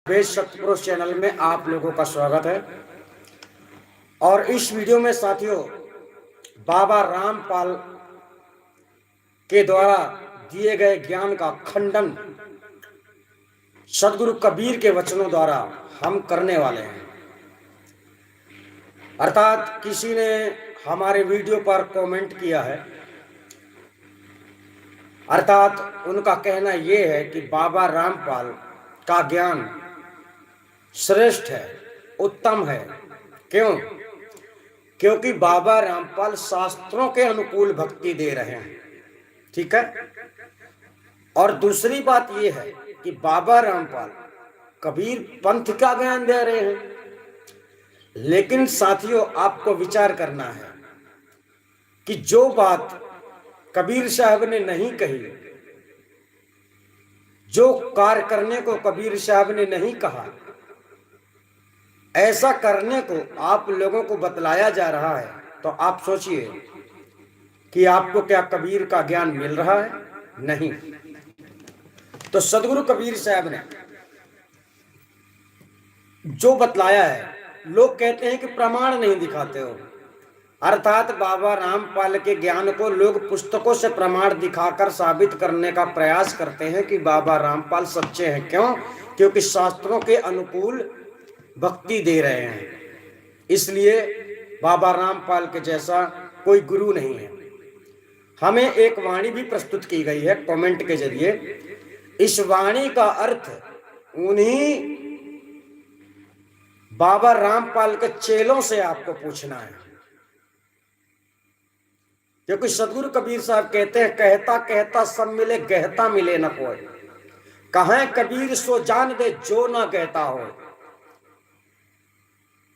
वेद सतपुरुष channel में आप लोगों का स्वागत है। और इस वीडियो में साथियों बाबा रामपाल के द्वारा दिए गए ज्ञान का खंडन सदगुरु कबीर के वचनों द्वारा हम करने वाले हैं। अर्थात किसी ने हमारे वीडियो पर कमेंट किया है, अर्थात उनका कहना यह है कि बाबा रामपाल का ज्ञान श्रेष्ठ है, उत्तम है। क्यों? क्योंकि बाबा रामपाल शास्त्रों के अनुकूल भक्ति दे रहे हैं। ठीक है। और दूसरी बात यह है कि बाबा रामपाल कबीर पंथ का ज्ञान दे रहे हैं। लेकिन साथियों आपको विचार करना है कि जो बात कबीर साहब ने नहीं कही, जो कार्य करने को कबीर साहब ने नहीं कहा, ऐसा करने को आप लोगों को बतलाया जा रहा है। तो आप सोचिए कि आपको क्या कबीर का ज्ञान मिल रहा है? नहीं। तो सदगुरु कबीर साहब ने जो बतलाया है, लोग कहते हैं कि प्रमाण नहीं दिखाते हो। अर्थात बाबा रामपाल के ज्ञान को लोग पुस्तकों से प्रमाण दिखाकर साबित करने का प्रयास करते हैं कि बाबा रामपाल सच्चे हैं। क्यों? क्योंकि शास्त्रों के अनुकूल भक्ति दे रहे हैं। इसलिए बाबा रामपाल के जैसा कोई गुरु नहीं है। हमें एक वाणी भी प्रस्तुत की गई है कमेंट के जरिए। इस वाणी का अर्थ उन्हीं बाबा रामपाल के चेलों से आपको पूछना है। क्योंकि सदगुरु कबीर साहब कहते हैं, कहता कहता सब मिले, गहता मिले न कोई। कहें कबीर सो जान दे जो ना कहता हो।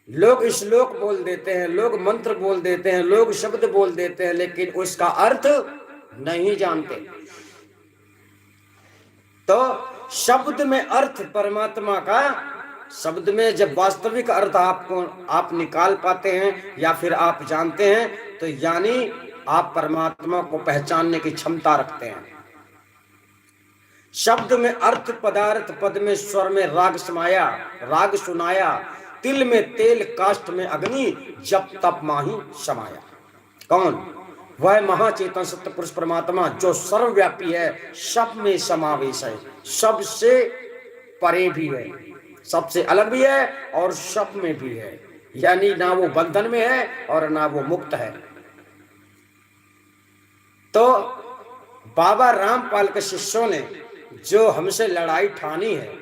लोग श्लोक बोल देते हैं, लोग मंत्र बोल देते हैं, लोग शब्द बोल देते हैं, लेकिन उसका अर्थ नहीं जानते। तो शब्द में अर्थ परमात्मा का, शब्द में जब वास्तविक अर्थ आप निकाल पाते हैं या फिर आप जानते हैं, तो यानी आप परमात्मा को पहचानने की क्षमता रखते हैं। शब्द में अर्थ पदार्थ, पद में स्वर में राग समाया, राग सुनाया, तिल में तेल, काष्ठ में अग्नि, जप तप माही समाया। कौन? वह महाचेतन सत्य पुरुष परमात्मा जो सर्वव्यापी है, सब में समावेश है, सबसे परे भी है, सबसे अलग भी है और सब में भी है। यानी ना वो बंधन में है और ना वो मुक्त है। तो बाबा रामपाल के शिष्यों ने जो हमसे लड़ाई ठानी है,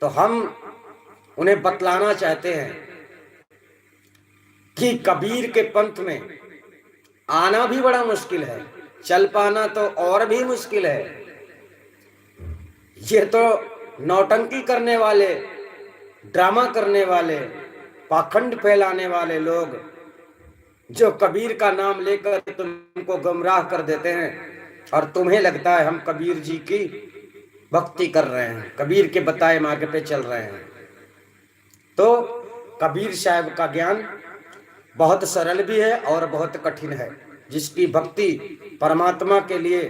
तो हम उन्हें बतलाना चाहते हैं कि कबीर के पंथ में आना भी बड़ा मुश्किल है, चल पाना तो और भी मुश्किल है। ये तो नौटंकी करने वाले, ड्रामा करने वाले, पाखंड फैलाने वाले लोग जो कबीर का नाम लेकर तुमको गुमराह कर देते हैं और तुम्हें लगता है हम कबीर जी की भक्ति कर रहे हैं, कबीर के बताए मार्ग पे चल रहे हैं। तो कबीर साहब का ज्ञान बहुत सरल भी है और बहुत कठिन है। जिसकी भक्ति परमात्मा के लिए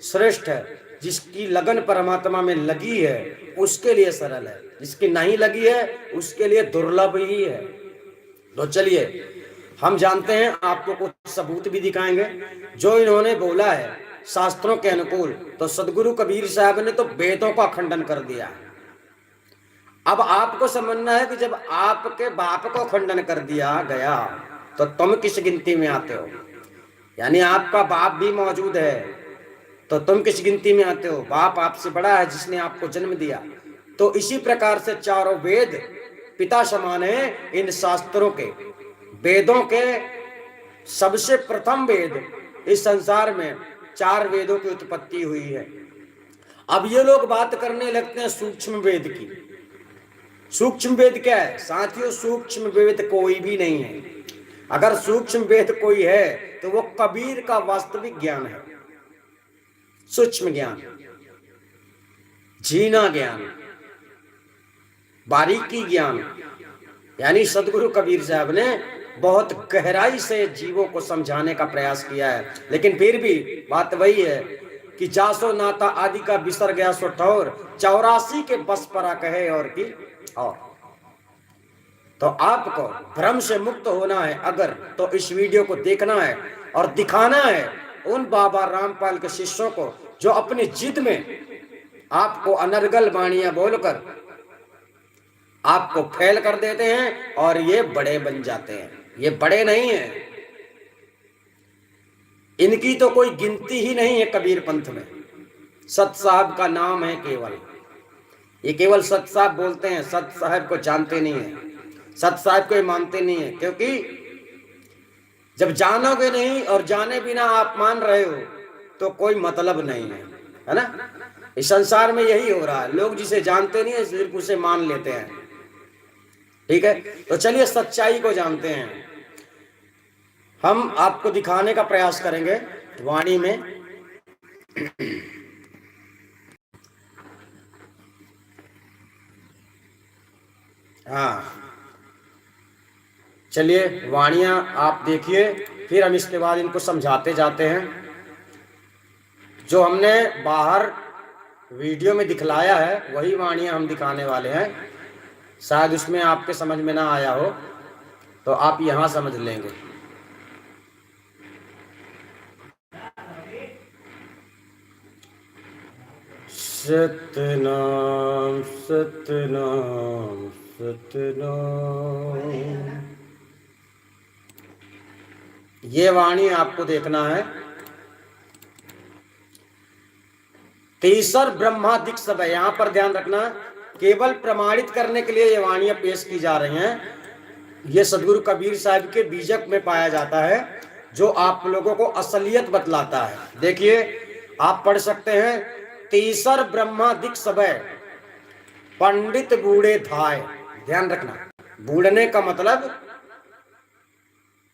श्रेष्ठ है, जिसकी लगन परमात्मा में लगी है, उसके लिए सरल है। जिसकी नहीं लगी है उसके लिए दुर्लभ ही है। तो चलिए हम जानते हैं, आपको कुछ सबूत भी दिखाएंगे जो इन्होंने बोला है शास्त्रों के अनुकूल। तो सदगुरु कबीर साहब ने तो वेदों का खंडन कर दिया। अब आपको समझना है कि जब आपके बाप को खंडन कर दिया गया तो तुम किस गिनती में आते हो? यानी आपका बाप भी मौजूद है तो तुम किस गिनती में आते हो? बाप आपसे बड़ा है जिसने आपको जन्म दिया। तो इसी प्रकार से चारों वेद पिता समान है। इन शास्त्रों के, वेदों के सबसे प्रथम वेद, इस संसार में 4 वेदों की उत्पत्ति हुई है। अब ये लोग बात करने लगते हैं सूक्ष्म वेद की। सूक्ष्म वेद क्या है साथियों? सूक्ष्म वेद कोई भी नहीं है। अगर सूक्ष्म वेद कोई है तो वो कबीर का वास्तविक ज्ञान है। सूक्ष्म ज्ञान, जीना ज्ञान, बारीकी ज्ञान। यानी सदगुरु कबीर साहब ने बहुत गहराई से जीवों को समझाने का प्रयास किया है। लेकिन फिर भी बात वही है कि जासो नाता आदि का बिसर गया सो ठौर, 84 के बस परा कहे और की और। तो आपको भ्रम से मुक्त होना है अगर, तो इस वीडियो को देखना है और दिखाना है उन बाबा रामपाल के शिष्यों को जो अपनी जिद में आपको अनर्गल वाणियां बोलकर आपको फेल कर देते हैं और ये बड़े बन जाते हैं। ये बड़े नहीं हैं, इनकी तो कोई गिनती ही नहीं है कबीर पंथ में। सत साहब का नाम है केवल, ये केवल सत साहब बोलते हैं, सत साहब को जानते नहीं है, सत साहब को मानते नहीं है। क्योंकि जब जानोगे नहीं और जाने बिना आप मान रहे हो तो कोई मतलब नहीं है ना। इस संसार में यही हो रहा है, लोग जिसे जानते नहीं है सिर्फ उसे मान लेते हैं। ठीक है, तो चलिए सच्चाई को जानते हैं। हम आपको दिखाने का प्रयास करेंगे वाणी में। हाँ, चलिए वाणियां आप देखिए, फिर हम इसके बाद इनको समझाते जाते हैं। जो हमने बाहर वीडियो में दिखलाया है वही वाणियां हम दिखाने वाले हैं। शायद उसमें आपके समझ में ना आया हो तो आप यहां समझ लेंगे। सतनाम सतनाम सतनाम, ये वाणी आपको देखना है। तीसर ब्रह्मादिक सब है, यहां पर ध्यान रखना, केवल प्रमाणित करने के लिए ये वाणियां पेश की जा रही हैं। ये सदगुरु कबीर साहब के बीजक में पाया जाता है जो आप लोगों को असलियत बतलाता है। देखिए आप पढ़ सकते हैं, तीसर ब्रह्मादिक सब पंडित बूढ़े धाय। ध्यान रखना, बूढ़ने का मतलब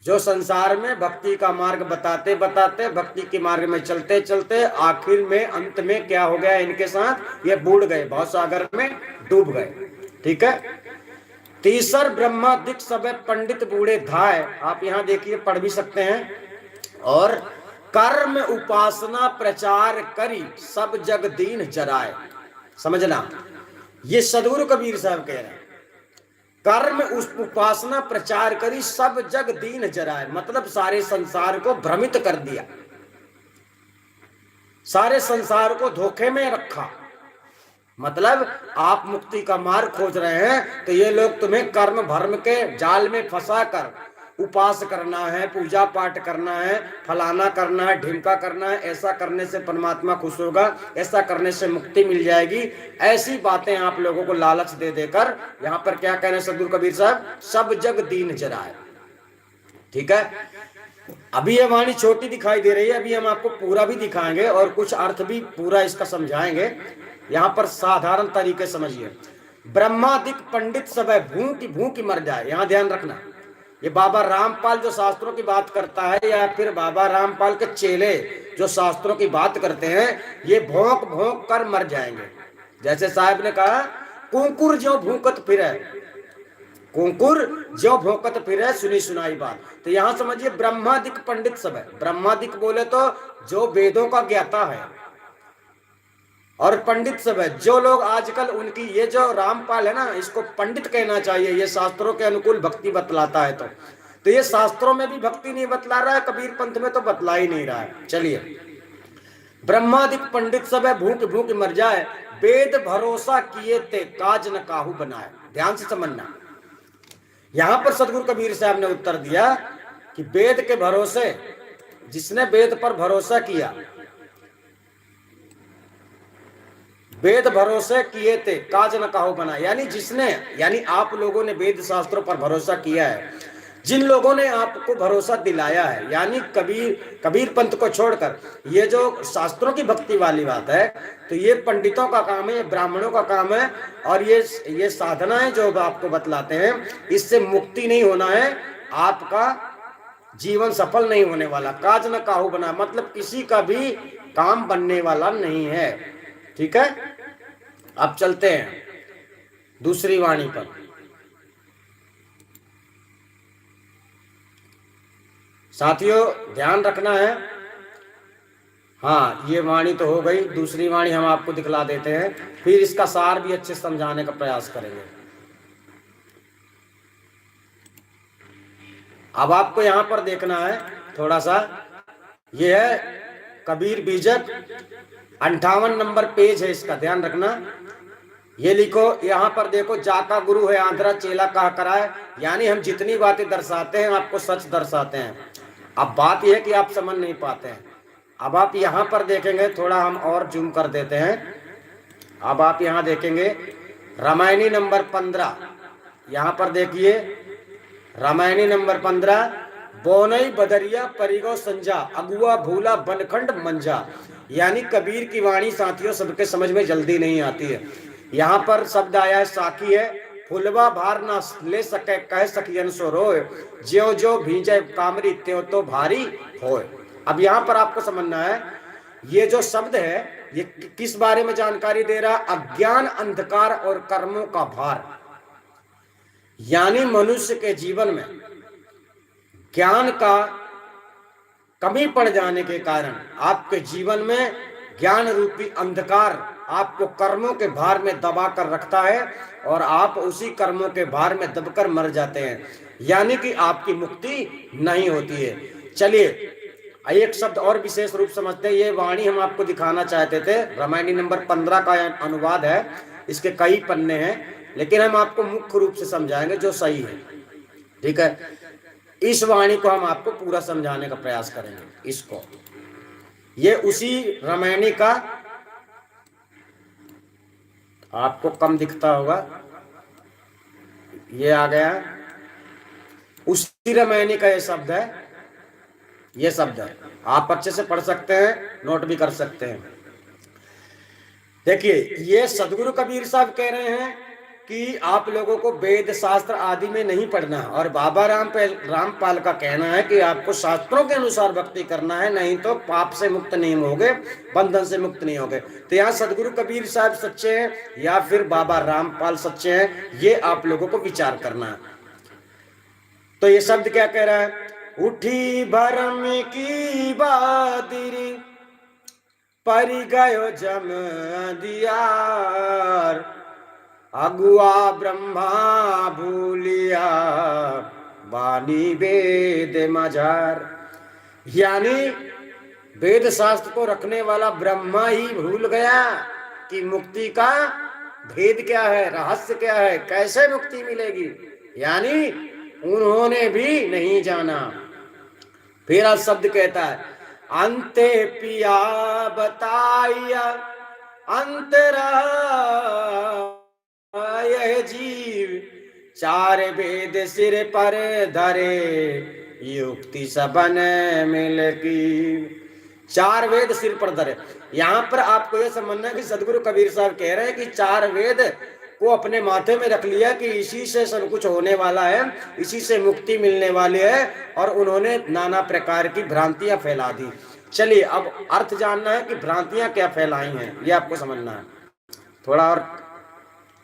जो संसार में भक्ति का मार्ग बताते बताते, भक्ति के मार्ग में चलते चलते आखिर में अंत में क्या हो गया इनके साथ, ये बूढ़ गए, भवसागर में डूब गए। ठीक है, तीसर ब्रह्मादिक सब पंडित बूढ़े धाय, आप यहां देखिए पढ़ भी सकते हैं। और कर्म उपासना प्रचार करी सब जग दीन जराए। समझना, ये सदगुरु कबीर साहब कह रहे हैं, कर्म उस उपासना प्रचार करी सब जग दीन जराए, मतलब सारे संसार को भ्रमित कर दिया, सारे संसार को धोखे में रखा। मतलब आप मुक्ति का मार्ग खोज रहे हैं तो ये लोग तुम्हें कर्म भर्म के जाल में फंसा कर, उपास करना है, पूजा पाठ करना है, फलाना करना है, ढिमका करना है, ऐसा करने से परमात्मा खुश होगा, ऐसा करने से मुक्ति मिल जाएगी, ऐसी बातें आप लोगों को लालच दे देकर यहाँ पर क्या कह रहे हैं सदगुरु कबीर साहब, सब जग दीन जराए। ठीक है, अभी ये वाणी छोटी दिखाई दे रही है, अभी हम आपको पूरा भी दिखाएंगे और कुछ अर्थ भी पूरा इसका समझाएंगे। यहाँ पर साधारण तरीके समझिए, ब्रह्मादिक पंडित सब है भूखी भूखी मर जाए। यहाँ ध्यान रखना, ये बाबा रामपाल जो शास्त्रों की बात करता है या फिर बाबा रामपाल के चेले जो शास्त्रों की बात करते हैं, ये भौंक भौंक कर मर जाएंगे। जैसे साहब ने कहा, कुंकुर जो भूकत फिरे, कुंकुर जो भौंकत फिरे सुनी सुनाई बात। तो यहाँ समझिए ब्रह्मादिक पंडित सब है। ब्रह्मादिक बोले तो जो वेदों का ज्ञाता है, और पंडित सब है जो लोग आजकल उनकी, ये जो रामपाल है ना, इसको पंडित कहना चाहिए, ये शास्त्रों के अनुकूल भक्ति बतलाता है। तो ये शास्त्रों में भी भक्ति नहीं बतला रहा है, कबीर पंथ में तो बतला ही नहीं रहा है। चलिए, ब्रह्मादिक पंडित सब है भूख भूख मर जाए, वेद भरोसा किए ते काज न काहू बनाए। ध्यान से समझना, यहां पर सदगुरु कबीर साहब ने उत्तर दिया कि वेद के भरोसे, जिसने वेद पर भरोसा किया, वेद भरोसे किए थे काज न काहू बना, यानी जिसने, यानी आप लोगों ने वेद शास्त्रों पर भरोसा किया है, जिन लोगों ने आपको भरोसा दिलाया है, यानी कबीर पंथ को छोड़कर, ये जो शास्त्रों की भक्ति वाली बात है, तो ये पंडितों का काम है, ये ब्राह्मणों का काम है। और ये साधनाएं जो आपको बतलाते हैं, इससे मुक्ति नहीं होना है, आपका जीवन सफल नहीं होने वाला। काज न काहू बना मतलब किसी का भी काम बनने वाला नहीं है। ठीक है, अब चलते हैं दूसरी वाणी पर। साथियों ध्यान रखना है, हाँ, ये वाणी तो हो गई, दूसरी वाणी हम आपको दिखला देते हैं, फिर इसका सार भी अच्छे से समझाने का प्रयास करेंगे। अब आपको यहां पर देखना है थोड़ा सा, ये है कबीर बीजक, 58 नंबर पेज है, इसका ध्यान रखना। ये लिखो, यहां पर देखो, जाका गुरु है आंध्रा चेला कहा कराए, यानी हम जितनी बातें दर्शाते हैं आपको सच दर्शाते हैं। अब बात यह है कि आप समझ नहीं पाते हैं। अब आप यहां पर देखेंगे, थोड़ा हम और जूम कर देते हैं। अब आप यहां देखेंगे रामायणी नंबर 15, यहां पर देखिए रामायणी नंबर 15, बोनई बदरिया परिगो संजा अगुआ भूला बनखंड मंजा। यानी कबीर की वाणी साथियों सबके समझ में जल्दी नहीं आती है। यहाँ पर शब्द आया है साकी है, फुलवा भार ना ले सके कह सकियन सो रोए, ज्यो ज्यो भींजे कामरी त्यों तो भारी होए। अब यहाँ पर आपको समझना है, ये जो शब्द है ये किस बारे में जानकारी दे रहा है? अज्ञान, अंधकार और कर्मों का भार। यानी मनुष्य के जीवन में ज्ञान का कमी पड़ जाने के कारण आपके जीवन में ज्ञान रूपी अंधकार आपको कर्मों के भार में दबा कर रखता है और आप उसी कर्मों के भार में दबकर मर जाते हैं, यानी कि आपकी मुक्ति नहीं होती है। चलिए एक शब्द और विशेष रूप समझते हैं। ये वाणी हम आपको दिखाना चाहते थे, रामायणी नंबर 15 का अनुवाद है, इसके कई पन्ने हैं, लेकिन हम आपको मुख्य रूप से समझाएंगे जो सही है। ठीक है, इस वाणी को हम आपको पूरा समझाने का प्रयास करेंगे। इसको, ये उसी रामायणी का, आपको कम दिखता होगा, ये आ गया, उसी रामायणी का ये शब्द है, ये शब्द है। आप अच्छे से पढ़ सकते हैं, नोट भी कर सकते हैं। देखिए, ये सदगुरु कबीर साहब कह रहे हैं कि आप लोगों को वेद शास्त्र आदि में नहीं पढ़ना, और बाबा रामपाल का कहना है कि आपको शास्त्रों के अनुसार भक्ति करना है, नहीं तो पाप से मुक्त नहीं होगे, बंधन से मुक्त नहीं होगे। तो यहाँ सदगुरु कबीर साहब सच्चे हैं या फिर बाबा रामपाल सच्चे हैं, ये आप लोगों को विचार करना है। तो ये शब्द क्या कह रहा है? उठी भरम की बादरी परि गयो जम दियार, अगुआ ब्रह्मा भूलिया बानी वेद मजार। यानी वेद शास्त्र को रखने वाला ब्रह्मा ही भूल गया कि मुक्ति का भेद क्या है, रहस्य क्या है, कैसे मुक्ति मिलेगी, यानी उन्होंने भी नहीं जाना। फिर आज शब्द कहता है, अंते पिया बताइया अंतरा यह जीव, चार वेद सिर पर धरे युक्ति सबन मिल की। चार वेद सिर पर धरे, यहाँ पर आपको यह समझना है कि सदगुरु कबीर साहब कह रहे हैं कि चार वेद को अपने माथे में रख लिया कि इसी से सब कुछ होने वाला है, इसी से मुक्ति मिलने वाली है, और उन्होंने नाना प्रकार की भ्रांतियां फैला दी। चलिए अब अर्थ जानना है कि भ्रांतियां क्या फैलाई हैं, ये आपको समझना है। थोड़ा और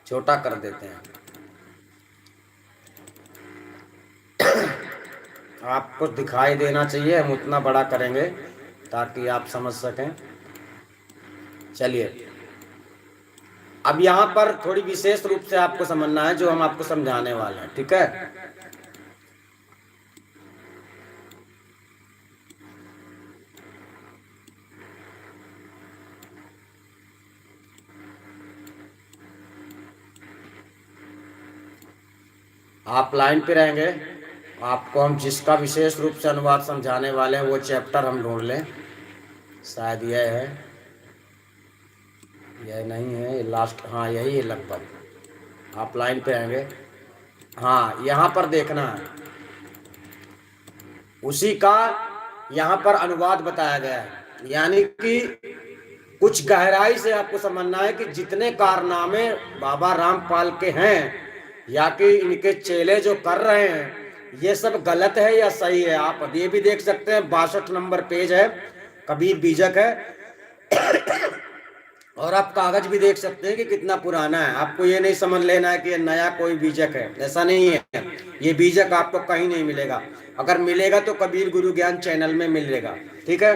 छोटा कर देते हैं, आपको दिखाई देना चाहिए, हम उतना बड़ा करेंगे ताकि आप समझ सकें। चलिए अब यहाँ पर थोड़ी विशेष रूप से आपको समझना है जो हम आपको समझाने वाले हैं। ठीक है, आप लाइन पे रहेंगे, आपको हम जिसका विशेष रूप से अनुवाद समझाने वाले हैं वो चैप्टर हम ढूंढ लें। शायद यह है, यह नहीं है, ये लास्ट, हाँ यही है लगभग। आप लाइन पे आएंगे, हाँ यहाँ पर देखना है, उसी का यहाँ पर अनुवाद बताया गया है। यानी कि कुछ गहराई से आपको समझना है कि जितने कारनामे बाबा रामपाल के हैं या कि इनके चेले जो कर रहे हैं, ये सब गलत है या सही है। आप ये भी देख सकते हैं, 62 नंबर पेज है, कबीर बीजक है, और आप कागज भी देख सकते हैं कि कितना पुराना है। आपको ये नहीं समझ लेना है कि ये नया कोई बीजक है, ऐसा नहीं है। ये बीजक आपको कहीं नहीं मिलेगा, अगर मिलेगा तो कबीर गुरु ज्ञान चैनल में मिलेगा। ठीक है,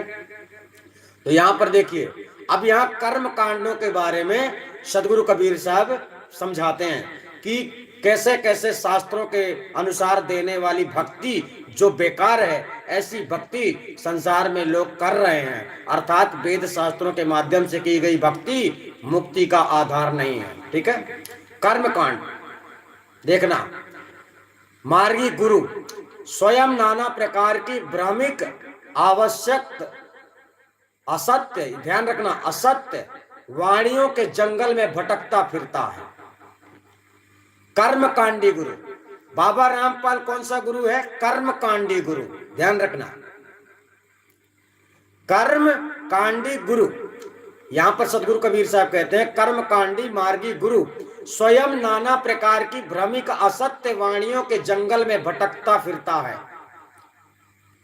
तो यहां पर देखिए, अब यहां कर्म कांडों के बारे में सदगुरु कबीर साहब समझाते हैं कि कैसे कैसे शास्त्रों के अनुसार देने वाली भक्ति जो बेकार है, ऐसी भक्ति संसार में लोग कर रहे हैं, अर्थात वेद शास्त्रों के माध्यम से की गई भक्ति मुक्ति का आधार नहीं है। ठीक है। कर्म कांड देखना, मार्गी गुरु स्वयं नाना प्रकार की भ्रामिक आवश्यक असत्य, ध्यान रखना, असत्य वाणियों के जंगल में भटकता फिरता है। कर्मकांडी गुरु, बाबा रामपाल कौन सा गुरु है? कर्मकांडी गुरु, ध्यान रखना, कर्मकांडी गुरु। यहां पर सदगुरु कबीर साहब कहते हैं कर्मकांडी मार्गी गुरु स्वयं नाना प्रकार की भ्रमिक असत्य वाणियों के जंगल में भटकता फिरता है।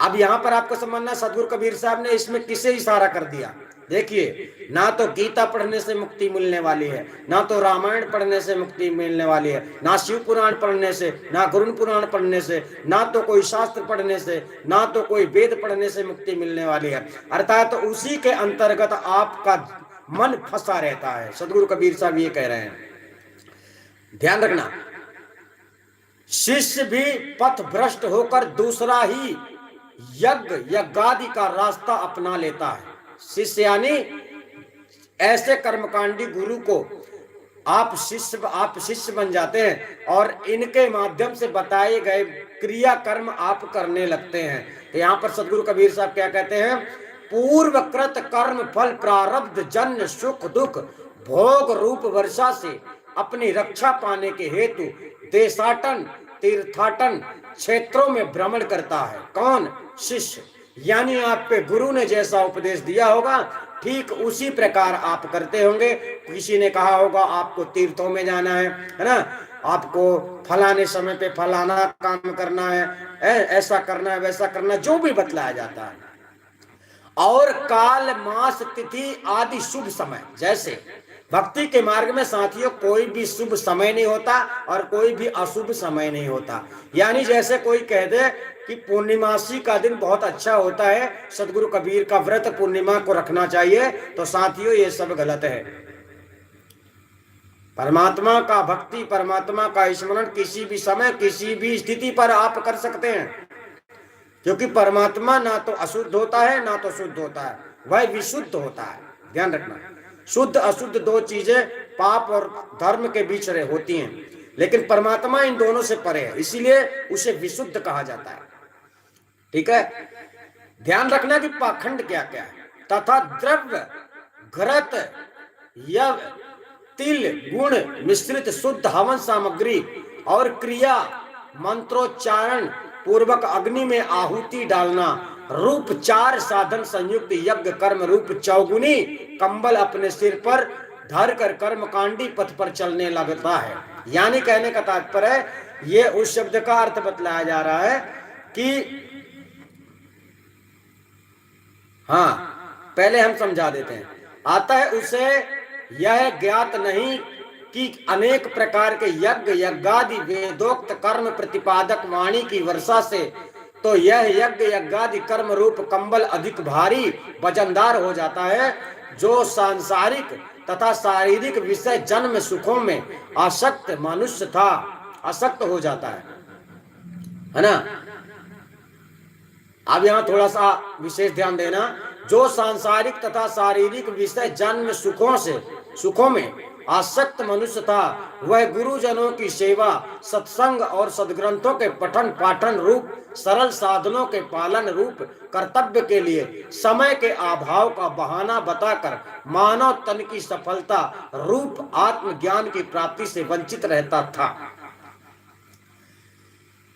अब यहां पर आपको समझना, सदगुरु कबीर साहब ने इसमें किसे इशारा कर दिया? देखिए, ना तो गीता पढ़ने से मुक्ति मिलने वाली है, ना तो रामायण पढ़ने से मुक्ति मिलने वाली है, ना शिव पुराण पढ़ने से, ना गुरु पुराण पढ़ने से, ना तो कोई शास्त्र पढ़ने से, ना तो कोई वेद पढ़ने से मुक्ति मिलने वाली है। अर्थात तो उसी के अंतर्गत आपका मन फंसा रहता है। सदगुरु कबीर साहब ये कह रहे हैं, ध्यान रखना, शिष्य भी पथ भ्रष्ट होकर दूसरा ही यज्ञ यज्ञादि का रास्ता अपना लेता है। शिष्य यानी ऐसे कर्मकांडी गुरु को आप शिष्य बन जाते हैं और इनके माध्यम से बताए गए क्रिया कर्म आप करने लगते हैं। तो यहाँ पर सदगुरु कबीर साहब क्या कहते हैं? पूर्वकृत कर्म फल प्रारब्ध जन्य सुख दुख भोग रूप वर्षा से अपनी रक्षा पाने के हेतु देशाटन तीर्थाटन क्षेत्रों में भ्रमण करता है। कौन? शिष्य। यानी आप पे गुरु ने जैसा उपदेश दिया होगा ठीक उसी प्रकार आप करते होंगे। किसी ने कहा होगा आपको तीर्थों में जाना है ना, आपको फलाने समय पे फलाना काम करना है, ऐसा करना है, वैसा करना, जो भी बतलाया जाता है। और काल मास तिथि आदि शुभ समय, जैसे भक्ति के मार्ग में साथियों कोई भी शुभ समय नहीं होता और कोई भी अशुभ समय नहीं होता। यानी जैसे कोई कह दे कि पूर्णिमासी का दिन बहुत अच्छा होता है, सदगुरु कबीर का व्रत पूर्णिमा को रखना चाहिए, तो साथियों ये सब गलत है। परमात्मा का भक्ति, परमात्मा का स्मरण किसी भी समय किसी भी स्थिति पर आप कर सकते हैं, क्योंकि परमात्मा ना तो अशुद्ध होता है ना तो शुद्ध होता है, वह विशुद्ध होता है। ध्यान रखना, शुद्ध अशुद्ध दो चीजें पाप और धर्म के बीच होती हैं, लेकिन परमात्मा इन दोनों से परे है, इसीलिए उसे विशुद्ध कहा जाता है। ठीक है। ध्यान रखना कि पाखंड क्या क्या है। तथा द्रव्य घृत यव तिल गुण मिश्रित शुद्ध हवन सामग्री और क्रिया मंत्रोच्चारण पूर्वक अग्नि में आहुति डालना रूप 4 साधन संयुक्त यज्ञ कर्म रूप चौगुनी कंबल अपने सिर पर धर कर कर्मकांडी पथ पर चलने लगता है। यानी कहने का तात्पर्य है, ये उस शब्द का अर्थ बतलाया जा रहा है कि हाँ, पहले हम समझा देते हैं। आता है उसे यह ज्ञात नहीं कि अनेक प्रकार के यज्ञ यज्ञादि वेदोक्त कर्म प्रतिपादक वाणी की वर्षा से तो यह यज्ञ यज्ञादि कर्म रूप कंबल अधिक भारी वजनदार हो जाता है, जो सांसारिक तथा शारीरिक विषय जन्म सुखों में आसक्त मनुष्य था आसक्त हो जाता है ना। अब यहाँ थोड़ा सा विशेष ध्यान देना, जो सांसारिक तथा शारीरिक विषय जन्म सुखों में आसक्त मनुष्य था, वह गुरुजनों की सेवा सत्संग और सदग्रंथों के पठन पाठन रूप सरल साधनों के पालन रूप कर्तव्य के लिए समय के अभाव का बहाना बताकर मानव तन की सफलता रूप आत्मज्ञान की प्राप्ति से वंचित रहता था।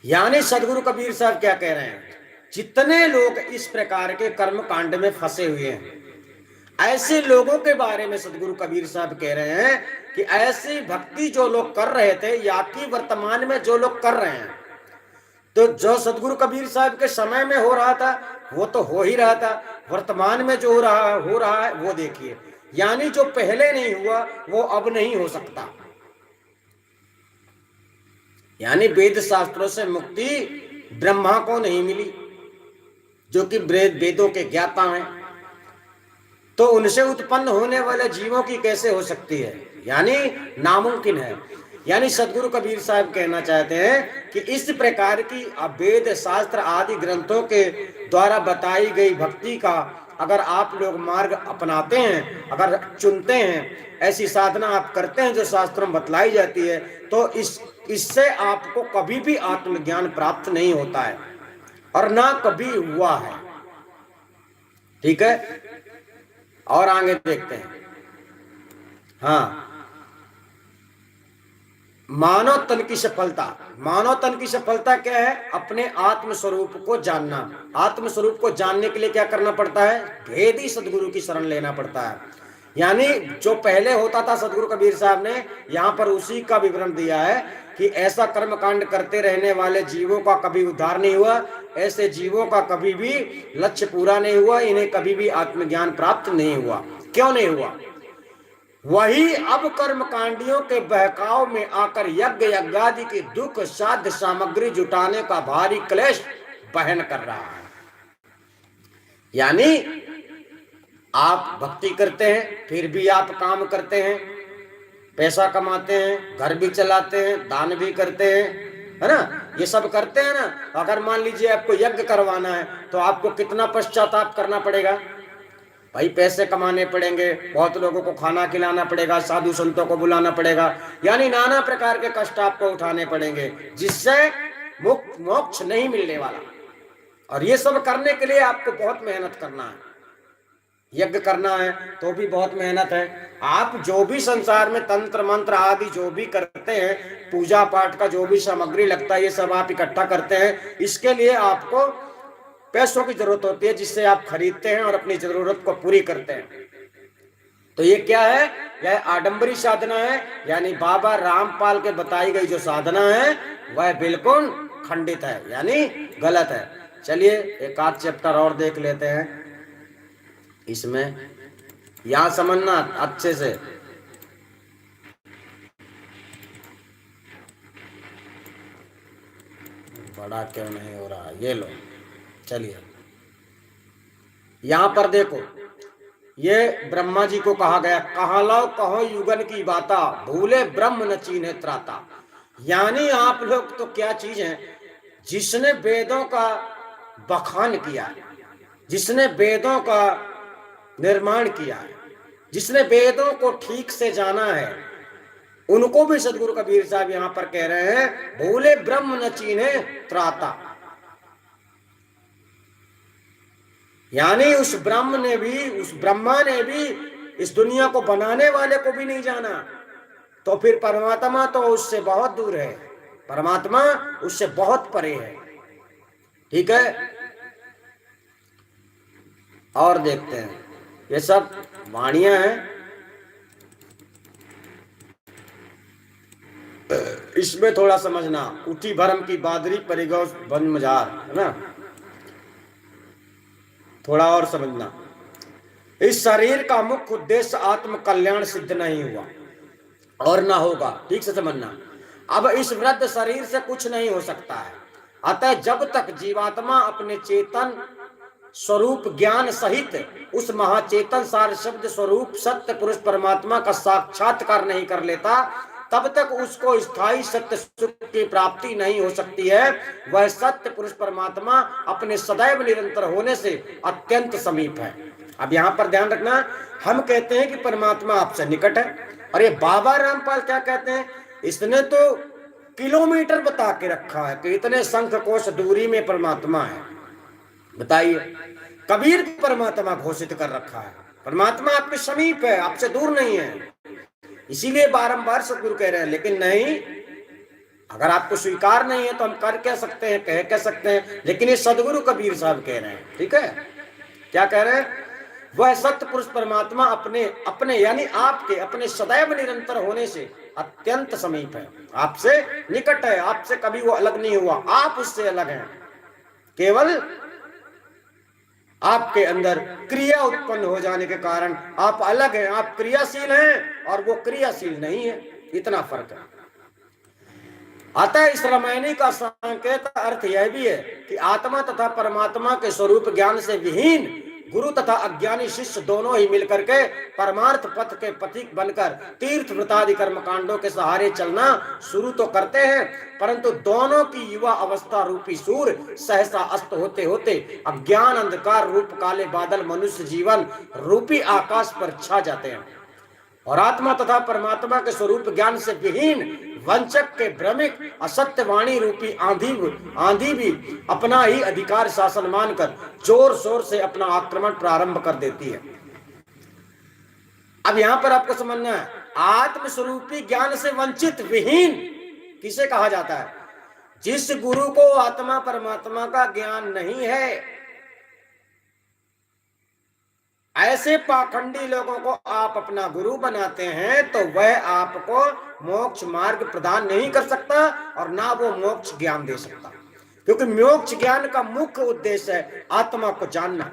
यानी सदगुरु कबीर साहब क्या कह रहे हैं? जितने लोग इस प्रकार के कर्म कांड में फंसे हुए हैं, ऐसे लोगों के बारे में सदगुरु कबीर साहब कह रहे हैं कि ऐसी भक्ति जो लोग कर रहे थे या कि वर्तमान में जो लोग कर रहे हैं, तो जो सदगुरु कबीर साहब के समय में हो रहा था वो तो हो ही रहा था, वर्तमान में जो हो रहा है वो देखिए। यानी जो पहले नहीं हुआ वो अब नहीं हो सकता। यानी वेद शास्त्रों से मुक्ति ब्रह्मा को नहीं मिली, जो कि वेदों के ज्ञाता हैं, तो उनसे उत्पन्न होने वाले जीवों की कैसे हो सकती है, यानी नामुमकिन है। यानी सदगुरु कबीर साहब कहना चाहते हैं कि इस प्रकार की वेद शास्त्र आदि ग्रंथों के द्वारा बताई गई भक्ति का अगर आप लोग मार्ग अपनाते हैं, अगर चुनते हैं, ऐसी साधना आप करते हैं जो शास्त्रों में बतलाई जाती है, तो इससे आपको कभी भी आत्मज्ञान प्राप्त नहीं होता है और ना कभी हुआ है। ठीक है, और आगे देखते हैं। हाँ, मानव तन की सफलता। मानव तन की सफलता क्या है? अपने आत्म स्वरूप को जानना। आत्म स्वरूप को जानने के लिए क्या करना पड़ता है? भेदी सदगुरु की शरण लेना पड़ता है। यानी जो पहले होता था, सदगुरु कबीर साहब ने यहाँ पर उसी का विवरण दिया है कि ऐसा कर्म कांड करते रहने वाले जीवों का कभी उद्धार नहीं हुआ, ऐसे जीवों का कभी भी लक्ष्य पूरा नहीं हुआ, इन्हें कभी भी आत्मज्ञान प्राप्त नहीं हुआ। क्यों नहीं हुआ? वही अब कर्मकांडियों के बहकाव में आकर यज्ञ यज्ञादि की दुख साध्य सामग्री जुटाने का भारी क्लेश वहन कर रहा है। यानी आप भक्ति करते हैं, फिर भी आप काम करते हैं, पैसा कमाते हैं, घर भी चलाते हैं, दान भी करते हैं, है ना, ये सब करते हैं ना। अगर मान लीजिए आपको यज्ञ करवाना है तो आपको कितना पश्चाताप करना पड़ेगा भाई, पैसे कमाने पड़ेंगे, बहुत लोगों को खाना खिलाना पड़ेगा, साधु संतों को बुलाना पड़ेगा, यानी नाना प्रकार के कष्ट आपको उठाने पड़ेंगे, जिससे मोक्ष नहीं मिलने वाला। और ये सब करने के लिए आपको बहुत मेहनत करना है। यज्ञ करना है तो भी बहुत मेहनत है। आप जो भी संसार में तंत्र मंत्र आदि जो भी करते हैं, पूजा पाठ का जो भी सामग्री लगता है, ये सब आप इकट्ठा करते हैं, इसके लिए आपको पैसों की जरूरत होती है, जिससे आप खरीदते हैं और अपनी जरूरत को पूरी करते हैं। तो ये क्या है? यह आडंबरी साधना है। यानी बाबा रामपाल के बताई गई जो साधना है वह बिल्कुल खंडित है, यानी गलत है। चलिए एक आध चैप्टर और देख लेते हैं इसमें, यहां समझना अच्छे से। बड़ा क्यों नहीं हो रहा? ये लो, चलिए यहां पर देखो, ये ब्रह्मा जी को कहा गया, कहा लो कहो युगन की बाता, भूले ब्रह्म न चीन्हे त्राता। यानी आप लोग तो क्या चीज है? जिसने वेदों का बखान किया है, जिसने वेदों का निर्माण किया है, जिसने वेदों को ठीक से जाना है, उनको भी सदगुरु कबीर साहब यहां पर कह रहे हैं, भूले ब्रह्म न चीन्हे त्राता। यानी उस ब्रह्मा ने भी इस दुनिया को बनाने वाले को भी नहीं जाना, तो फिर परमात्मा तो उससे बहुत दूर है, परमात्मा उससे बहुत परे है। ठीक है, और देखते हैं, ये सब वाणियां हैं, इसमें थोड़ा समझना। उठी भरम की बादरी परिगौ बन मजार, है ना, थोड़ा और समझना। इस शरीर का मुख्य उद्देश्य आत्म कल्याण सिद्ध नहीं हुआ और ना होगा। ठीक से समझना। अब इस वृद्ध शरीर से कुछ नहीं हो सकता है। अतः जब तक जीवात्मा अपने चेतन स्वरूप ज्ञान सहित उस महाचेतन सार शब्द स्वरूप सत्य पुरुष परमात्मा का साक्षात्कार नहीं कर लेता, तब तक उसको स्थायी सत्य सुख की प्राप्ति नहीं हो सकती है। वह सत्य पुरुष परमात्मा अपने सदैव निरंतर होने से अत्यंत समीप है। अब यहाँ पर ध्यान रखना, हम कहते हैं कि परमात्मा आपसे निकट है, और ये बाबा रामपाल क्या कहते हैं? इसने तो किलोमीटर बता के रखा है कि इतने संख्य कोश दूरी में परमात्मा है। बताइए, कबीर परमात्मा घोषित कर रखा है, परमात्मा आपके समीप है, आपसे दूर नहीं है। इसीलिए बारंबार सदगुरु कह रहे हैं, लेकिन नहीं, अगर आपको स्वीकार नहीं है तो हम कर क्या सकते हैं, कह सकते हैं, लेकिन ये सदगुरु कबीर साहब कह रहे हैं। ठीक है, क्या कह रहे हैं? वह सत्य पुरुष परमात्मा अपने यानी आपके अपने सदैव निरंतर होने से अत्यंत समीप है, आपसे निकट है, आपसे कभी वो अलग नहीं हुआ, आप उससे अलग हैं। केवल आपके अंदर क्रिया उत्पन्न हो जाने के कारण आप अलग हैं, आप क्रियाशील हैं और वो क्रियाशील नहीं है, इतना फर्क है। अतः इस रामायणी का संकेत अर्थ यह भी है कि आत्मा तथा परमात्मा के स्वरूप ज्ञान से विहीन गुरु तथा अज्ञानी शिष्य दोनों ही मिलकर के परमार्थ पथ के पथिक बनकर तीर्थ व्रतादि कर्मकांडों के सहारे चलना शुरू तो करते हैं, परंतु दोनों की युवा अवस्था रूपी सूर्य सहसा अस्त होते होते अज्ञान अंधकार रूप काले बादल मनुष्य जीवन रूपी आकाश पर छा जाते हैं और आत्मा तथा परमात्मा के स्वरूप ज्ञान से विहीन वंचक के भ्रमिक असत्य वाणी रूपी आंधी भी अपना ही अधिकार शासन मानकर जोर शोर से अपना आक्रमण प्रारंभ कर देती है। अब यहां पर आपको समझना है, आत्मस्वरूपी ज्ञान से वंचित विहीन किसे कहा जाता है? जिस गुरु को आत्मा परमात्मा का ज्ञान नहीं है, ऐसे पाखंडी लोगों को आप अपना गुरु बनाते हैं तो वह आपको मोक्ष मार्ग प्रदान नहीं कर सकता और ना वो मोक्ष ज्ञान दे सकता, क्योंकि मोक्ष ज्ञान का मुख्य उद्देश्य है आत्मा को जानना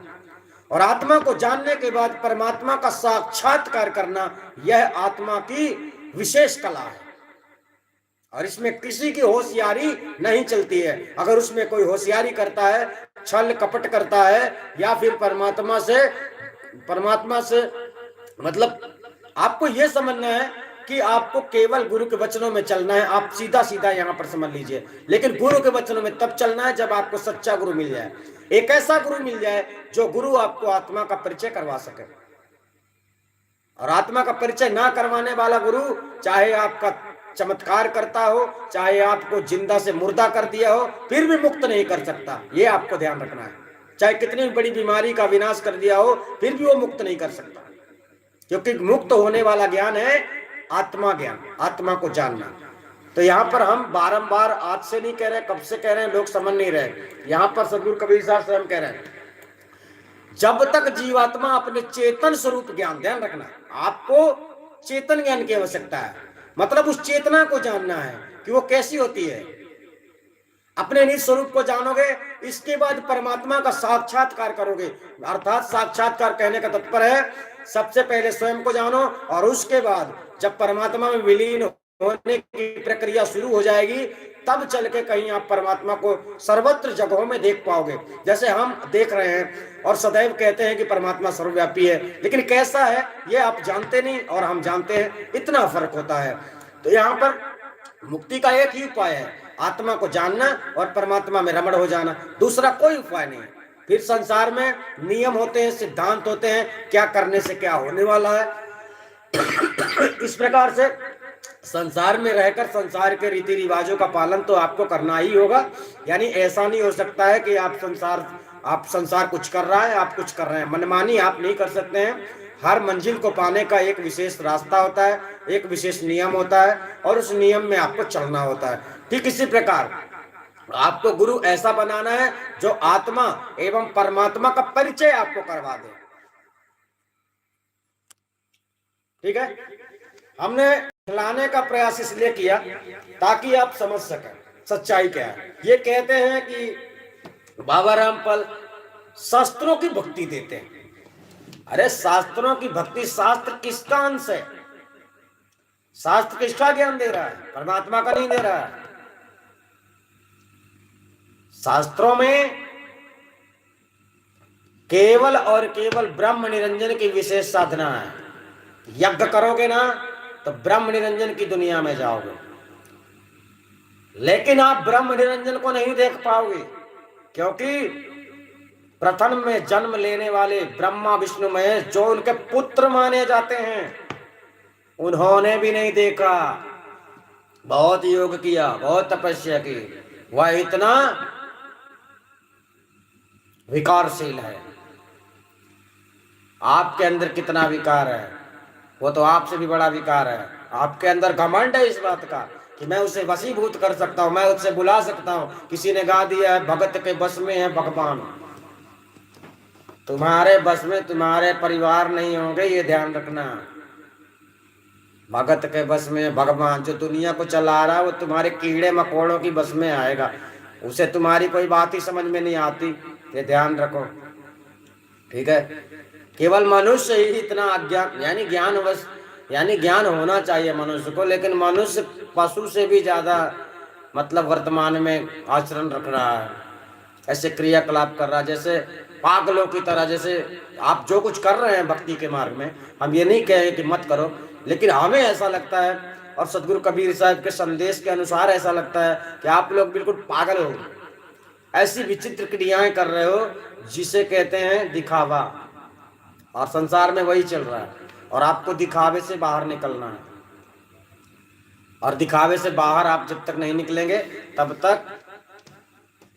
और आत्मा को जानने के बाद परमात्मा का साक्षात्कार करना। यह आत्मा की विशेष कला है और इसमें किसी की होशियारी नहीं चलती है। अगर उसमें कोई होशियारी करता है, छल कपट करता है या फिर परमात्मा से मतलब आपको यह समझना है कि आपको केवल गुरु के वचनों में चलना है। आप सीधा सीधा यहां पर समझ लीजिए, लेकिन गुरु के वचनों में तब चलना है जब आपको सच्चा गुरु मिल जाए, एक ऐसा गुरु मिल जाए जो गुरु आपको आत्मा का परिचय करवा सके। और आत्मा का परिचय ना करवाने वाला गुरु चाहे आपका चमत्कार करता हो, चाहे आपको जिंदा से मुर्दा कर दिया हो, फिर भी मुक्त नहीं कर सकता। ये आपको ध्यान रखना है। चाहे कितनी बड़ी बीमारी का विनाश कर दिया हो, फिर भी वो मुक्त नहीं कर सकता, क्योंकि मुक्त होने वाला ज्ञान है आत्मा ज्ञान, आत्मा को जानना। तो यहाँ पर हम बारंबार, आज से नहीं कह रहे, कब से कह रहे हैं, लोग समझ नहीं रहे। यहाँ पर सदगुरु कबीर साहब स्वयं कह रहे हैं, जब तक जीवात्मा अपने चेतन स्वरूप ज्ञान, ध्यान रखना, आपको चेतन ज्ञान की आवश्यकता है, मतलब उस चेतना को जानना है कि वो कैसी होती है। अपने निज स्वरूप को जानोगे, इसके बाद परमात्मा का साक्षात्कार करोगे। अर्थात साक्षात्कार कहने का तात्पर्य है सबसे पहले स्वयं को जानो और उसके बाद जब परमात्मा में विलीन होने की प्रक्रिया शुरू हो जाएगी, तब चल के कहीं आप परमात्मा को सर्वत्र जगहों में देख पाओगे, जैसे हम देख रहे हैं। और सदैव कहते हैं कि परमात्मा सर्वव्यापी है, लेकिन कैसा है ये आप जानते नहीं और हम जानते हैं, इतना फर्क होता है। तो यहाँ पर मुक्ति का एक ही उपाय है, आत्मा को जानना और परमात्मा में रमण हो जाना, दूसरा कोई उपाय नहीं। फिर संसार में नियम होते हैं, सिद्धांत होते हैं, क्या करने से क्या होने वाला है। इस प्रकार से संसार में रहकर संसार के रीति रिवाजों का पालन तो आपको करना ही होगा। यानी ऐसा नहीं हो सकता है कि आप संसार कुछ कर रहा है, आप कुछ कर रहे हैं, मनमानी आप नहीं कर सकते हैं। हर मंजिल को पाने का एक विशेष रास्ता होता है, एक विशेष नियम होता है और उस नियम में आपको चलना होता है। ठीक इसी प्रकार आपको गुरु ऐसा बनाना है जो आत्मा एवं परमात्मा का परिचय आपको करवा दे। ठीक है, हमने खिलाने का प्रयास इसलिए किया ताकि आप समझ सकें सच्चाई क्या है। ये कहते हैं कि बाबा रामपाल शास्त्रों की भक्ति देते हैं। अरे शास्त्रों की भक्ति, शास्त्र किसका अंश है? शास्त्र किसका ज्ञान दे रहा है? परमात्मा का नहीं दे रहा है। शास्त्रों में केवल और केवल ब्रह्म निरंजन की विशेष साधना है। यज्ञ करोगे ना तो ब्रह्म निरंजन की दुनिया में जाओगे, लेकिन आप ब्रह्म निरंजन को नहीं देख पाओगे, क्योंकि प्रथम में जन्म लेने वाले ब्रह्मा विष्णु महेश जो उनके पुत्र माने जाते हैं, उन्होंने भी नहीं देखा। बहुत योग किया, बहुत तपस्या की, वह इतना विकारशील है। आपके अंदर कितना विकार है, वो तो आपसे भी बड़ा विकार है। आपके अंदर घमंड है इस बात का कि मैं उसे वशीभूत कर सकता हूं, मैं उससे बुला सकता हूं। किसी ने गा दिया है, भगत के बस में है भगवान। तुम्हारे बस में तुम्हारे परिवार नहीं होंगे, ये ध्यान रखना। भगत के बस में भगवान, जो दुनिया को चला रहा है वो तुम्हारे कीड़े मकोड़ों की बस में आएगा, उसे तुम्हारी कोई बात ही समझ में नहीं आती, ये ध्यान रखो। ठीक है, केवल मनुष्य ही इतना अज्ञान, यानी ज्ञान होना चाहिए मनुष्य को, लेकिन मनुष्य पशु से भी ज्यादा मतलब वर्तमान में आचरण रख रहा है, ऐसे क्रियाकलाप कर रहा है। जैसे पागलों की तरह। जैसे आप जो कुछ कर रहे हैं भक्ति के मार्ग में, हम ये नहीं कहें कि मत करो, लेकिन हमें ऐसा लगता है और सदगुरु कबीर साहब के संदेश के अनुसार ऐसा लगता है कि आप लोग बिल्कुल पागल हो, ऐसी विचित्र क्रियाएं कर रहे हो जिसे कहते हैं दिखावा। और संसार में वही चल रहा है, और आपको दिखावे से बाहर निकलना है। और दिखावे से बाहर आप जब तक नहीं निकलेंगे तब तक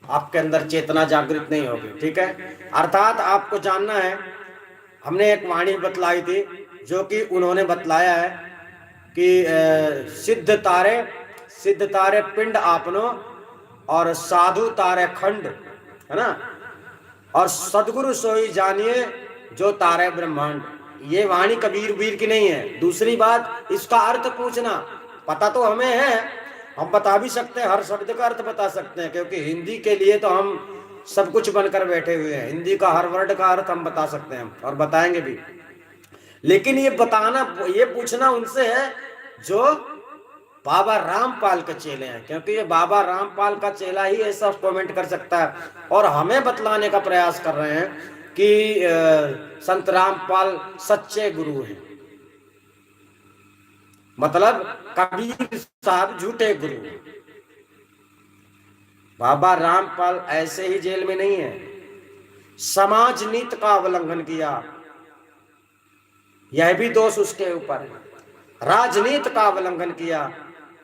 आपके अंदर चेतना जागृत नहीं होगी। ठीक है, अर्थात आपको जानना है, हमने एक वाणी बतलाई थी जो कि उन्होंने बतलाया है कि सिद्ध तारे पिंड आपनो और साधु तारे खंड, है ना, और सदगुरु सोई जानिए जो तारे ब्रह्मांड। ये वाणी कबीर वीर की नहीं है। दूसरी बात, इसका अर्थ पूछना, पता तो हमें है, हम बता भी सकते हैं, हर शब्द का अर्थ बता सकते हैं, क्योंकि हिंदी के लिए तो हम सब कुछ बनकर बैठे हुए हैं। हिंदी का हर वर्ड का अर्थ हम बता सकते हैं और बताएंगे भी। लेकिन ये बताना, ये पूछना उनसे है जो बाबा रामपाल के चेले हैं, क्योंकि ये बाबा रामपाल का चेला ही ऐसा कमेंट कर सकता है। और हमें बतलाने का प्रयास कर रहे हैं कि संत रामपाल सच्चे गुरु हैं, मतलब कबीर साहब झूठे गुरु। बाबा रामपाल ऐसे ही जेल में नहीं है, समाज नीति का उल्लंघन किया, यह भी दोष उसके ऊपर है। राजनीति का उल्लंघन किया,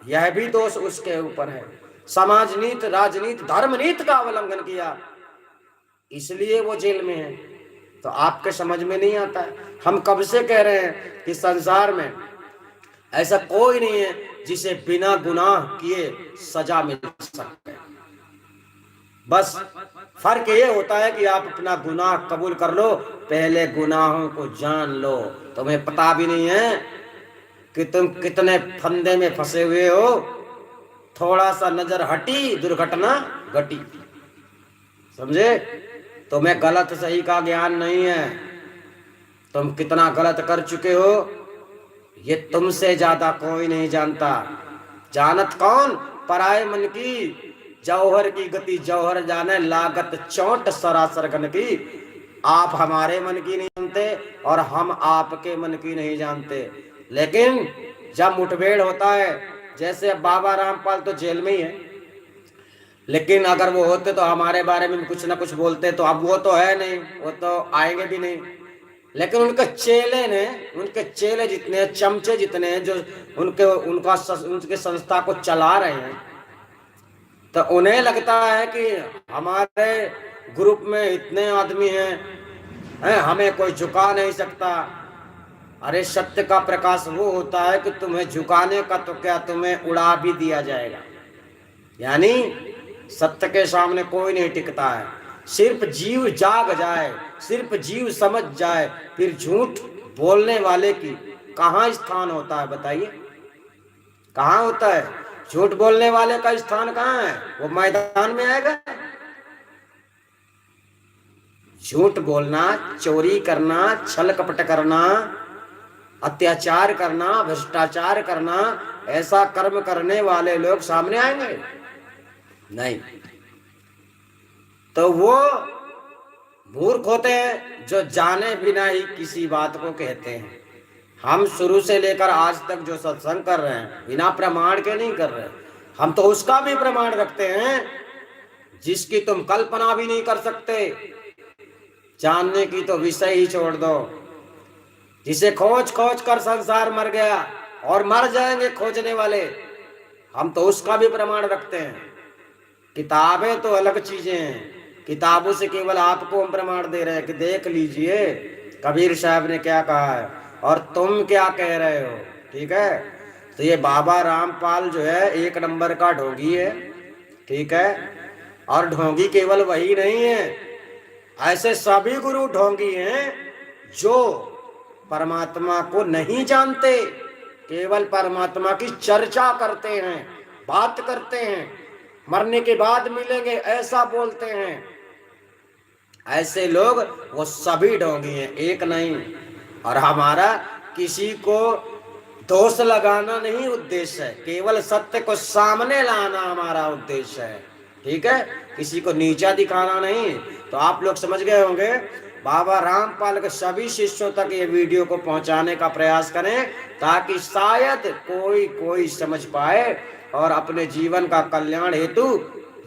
यह भी दोष उसके ऊपर है। समाज नीति, राजनीति, धर्म नीति का उल्लंघन किया, इसलिए वो जेल में है। तो आपके समझ में नहीं आता है। हम कब से कह रहे हैं कि संसार में ऐसा कोई नहीं है जिसे बिना गुनाह किए सजा मिल सकते। बस फर्क ये होता है कि आप अपना गुनाह कबूल कर लो, पहले गुनाहों को जान लो। तुम्हें पता भी नहीं है कि तुम कितने फंदे में फंसे हुए हो, थोड़ा सा नजर हटी दुर्घटना घटी। समझे? तुम्हें गलत सही का ज्ञान नहीं है, तुम कितना गलत कर चुके हो ये तुमसे ज्यादा कोई नहीं जानता। जानत कौन? पराए मन की जौहर की गति जौहर जाने, लागत चोट सरासर गन की। आप हमारे मन की नहीं जानते और हम आपके मन की नहीं जानते। लेकिन जब मुठभेड़ होता है, जैसे बाबा रामपाल तो जेल में ही है, लेकिन अगर वो होते तो हमारे बारे में कुछ ना कुछ बोलते। तो अब वो तो है नहीं, वो तो आएंगे भी नहीं। लेकिन उनके चेले जितने, चमचे जितने हैं जो उनके संस्था को चला रहे हैं, तो उन्हें लगता है कि हमारे ग्रुप में इतने आदमी हैं, हमें कोई झुका नहीं सकता। अरे सत्य का प्रकाश वो होता है कि तुम्हें झुकाने का तो क्या, तुम्हें उड़ा भी दिया जाएगा। यानी सत्य के सामने कोई नहीं टिकता है। सिर्फ जीव जाग जाए, सिर्फ जीव समझ जाए, फिर झूठ बोलने वाले की कहाँ स्थान होता है? बताइए, कहाँ होता है? झूठ बोलने वाले का स्थान कहाँ है? वो मैदान में आएगा। झूठ बोलना, चोरी करना, छल कपट करना, अत्याचार करना, भ्रष्टाचार करना, ऐसा कर्म करने वाले लोग सामने आएंगे? नहीं। तो वो मूर्ख होते हैं जो जाने बिना ही किसी बात को कहते हैं। हम शुरू से लेकर आज तक जो सत्संग कर रहे हैं, बिना प्रमाण के नहीं कर रहे। हम तो उसका भी प्रमाण रखते हैं जिसकी तुम कल्पना भी नहीं कर सकते। जानने की तो विषय ही छोड़ दो, जिसे खोज खोज कर संसार मर गया और मर जाएंगे खोजने वाले, हम तो उसका भी प्रमाण रखते हैं। किताबें तो अलग चीजें हैं, किताबों से केवल आपको हम प्रमाण दे रहे हैं कि देख लीजिए कबीर साहब ने क्या कहा है और तुम क्या कह रहे हो। ठीक है, तो ये बाबा रामपाल जो है एक नंबर का ढोंगी है। ठीक है, और ढोंगी केवल वही नहीं है, ऐसे सभी गुरु ढोंगी हैं जो परमात्मा को नहीं जानते, केवल परमात्मा की चर्चा करते हैं, बात करते हैं, मरने के बाद मिलेंगे ऐसा बोलते हैं। ऐसे लोग वो सभी ढोंगी हैं, एक नहीं। और हमारा किसी को दोष लगाना नहीं उद्देश्य है, केवल सत्य को सामने लाना हमारा उद्देश्य है। ठीक है, किसी को नीचा दिखाना नहीं। तो आप लोग समझ गए होंगे। बाबा रामपाल के सभी शिष्यों तक ये वीडियो को पहुंचाने का प्रयास करें, ताकि शायद कोई समझ पाए और अपने जीवन का कल्याण हेतु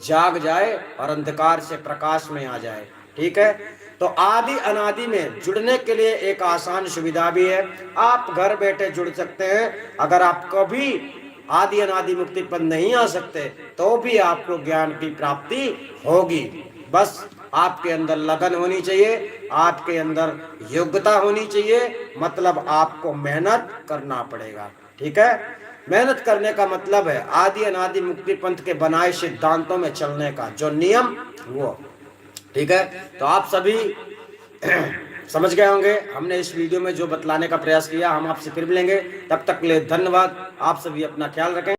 जाग जाए और अंधकार से प्रकाश में आ जाए। ठीक है, तो आदि अनादि में जुड़ने के लिए एक आसान सुविधा भी है। आप घर बैठे जुड़ सकते हैं। अगर आप कभी आदि अनादि मुक्ति पर नहीं आ सकते तो भी आपको ज्ञान की प्राप्ति होगी। बस आपके अंदर लगन होनी चाहिए, आपके अंदर योग्यता होनी चाहिए, मतलब आपको मेहनत करना पड़ेगा। ठीक है, मेहनत करने का मतलब है आदि अनादि मुक्ति पंथ के बनाए सिद्धांतों में चलने का जो नियम वो। ठीक है, तो आप सभी समझ गए होंगे। हमने इस वीडियो में जो बतलाने का प्रयास किया, हम आपसे फिर मिलेंगे। तब तक के लिए धन्यवाद। आप सभी अपना ख्याल रखें।